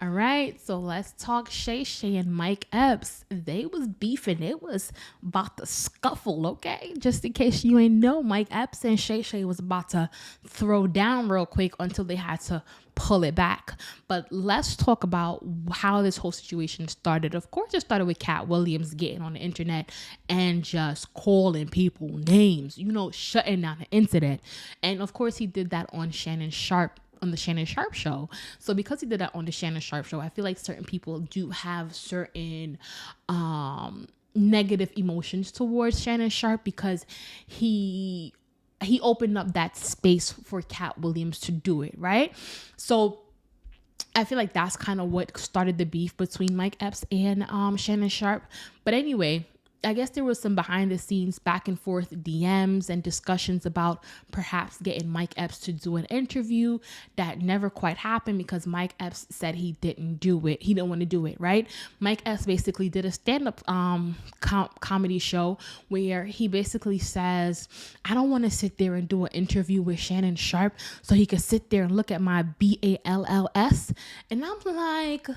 All right, so let's talk Shay Shay and Mike Epps. They was beefing. It was about to scuffle, okay? Just in case you ain't know, Mike Epps and Shay Shay was about to throw down real quick until they had to pull it back. But let's talk about how this whole situation started. Of course, it started with Cat Williams getting on the internet and just calling people names, shutting down the incident. And of course, he did that on Shannon Sharpe, on the Shannon Sharpe show. So because he did that on the Shannon Sharpe show, I feel like certain people do have certain negative emotions towards Shannon Sharpe because he opened up that space for Cat Williams to do it, right? So I feel like that's kind of what started the beef between Mike Epps and Shannon Sharpe. But anyway, I guess there was some behind the scenes back and forth DMs and discussions about perhaps getting Mike Epps to do an interview that never quite happened because Mike Epps said he didn't do it. He didn't want to do it, right? Mike Epps basically did a stand-up comedy show where he basically says, I don't want to sit there and do an interview with Shannon Sharpe so he could sit there and look at my BALLS. And I'm like,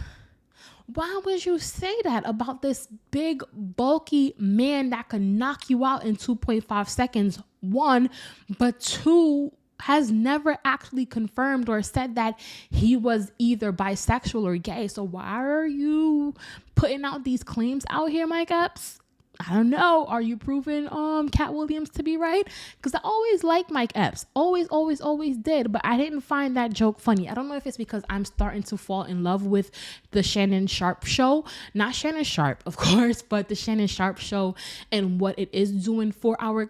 why would you say that about this big, bulky man that could knock you out in 2.5 seconds? One, but two, has never actually confirmed or said that he was either bisexual or gay. So why are you putting out these claims out here, Mike Epps? I don't know. Are you proving Cat Williams to be right? Because I always liked Mike Epps. Always did. But I didn't find that joke funny. I don't know if it's because I'm starting to fall in love with the Shannon Sharpe show. Not Shannon Sharpe, of course, but the Shannon Sharpe show and what it is doing for our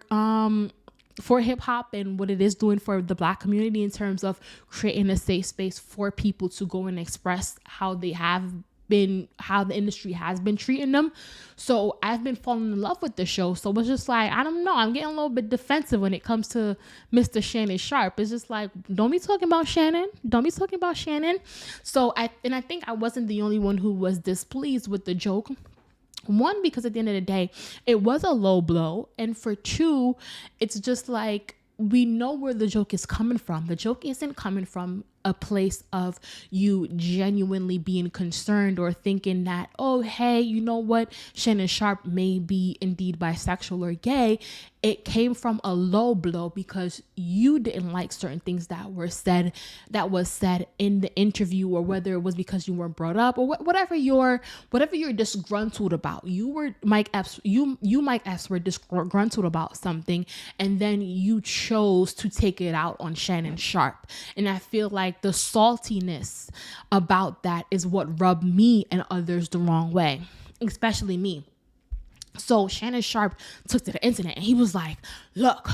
for hip hop and what it is doing for the Black community in terms of creating a safe space for people to go and express how they have been, how the industry has been treating them. So I've been falling in love with the show. So it's just like, I don't know, I'm getting a little bit defensive when it comes to Mr. Shannon Sharpe. It's just like, don't be talking about Shannon. So I think I wasn't the only one who was displeased with the joke. One, because at the end of the day, it was a low blow. And for two, it's just like, we know where the joke is coming from. The joke isn't coming from a place of you genuinely being concerned or thinking that, oh, hey, you know what? Shannon Sharpe may be indeed bisexual or gay. It came from a low blow because you didn't like certain things that was said in the interview, or whether it was because you weren't brought up, or whatever you're disgruntled about. Mike Epps were disgruntled about something, and then you chose to take it out on Shannon Sharpe. And I feel like the saltiness about that is what rubbed me and others the wrong way, especially me. So Shannon Sharpe took to the internet and he was like, look,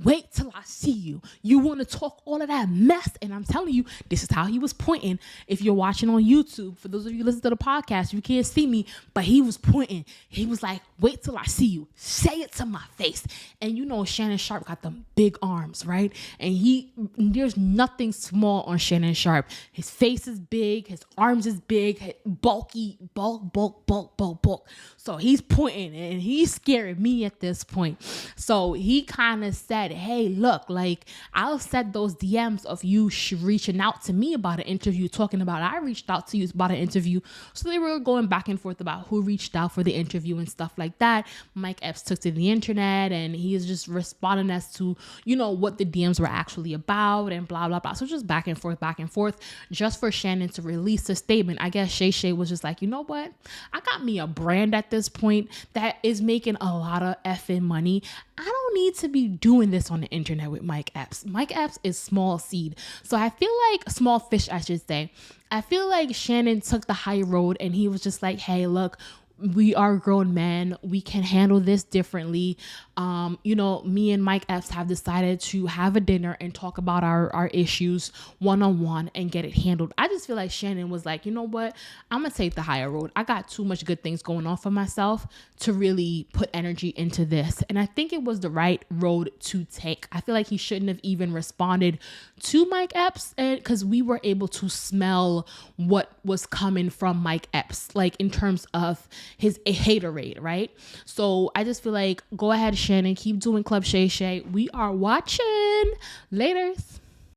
wait till I see you. You want to talk all of that mess? And I'm telling you, this is how he was pointing. If you're watching on YouTube, for those of you listening to the podcast, you can't see me, but he was pointing. He was like, wait till I see you. Say it to my face. And you know, Shannon Sharpe got them big arms, right? And there's nothing small on Shannon Sharpe. His face is big. His arms is big, bulky, bulk. So he's pointing and he's scaring me at this point. So he kind of said, hey, look, like, I'll set those DMs of you reaching out to me about an interview, talking about I reached out to you about an interview. So they were going back and forth about who reached out for the interview and stuff like that. Mike Epps took to the internet and he is just responding as to, what the DMs were actually about and blah, blah, blah. So just back and forth, just for Shannon to release a statement. I guess Shay Shay was just like, you know what? I got me a brand at this point that is making a lot of effing money. I don't need to be doing this on the internet with Mike Epps. Mike Epps is small seed. So I feel like small fish, I should say. I feel like Shannon took the high road and he was just like, hey, look, we are grown men. We can handle this differently. Me and Mike Epps have decided to have a dinner and talk about our issues one-on-one and get it handled. I just feel like Shannon was like, you know what? I'm going to take the higher road. I got too much good things going on for myself to really put energy into this. And I think it was the right road to take. I feel like he shouldn't have even responded to Mike Epps because we were able to smell what was coming from Mike Epps, like in terms of his haterade, right? So I just feel like, go ahead, Shannon, keep doing Club Shay Shay. We are watching. Laters.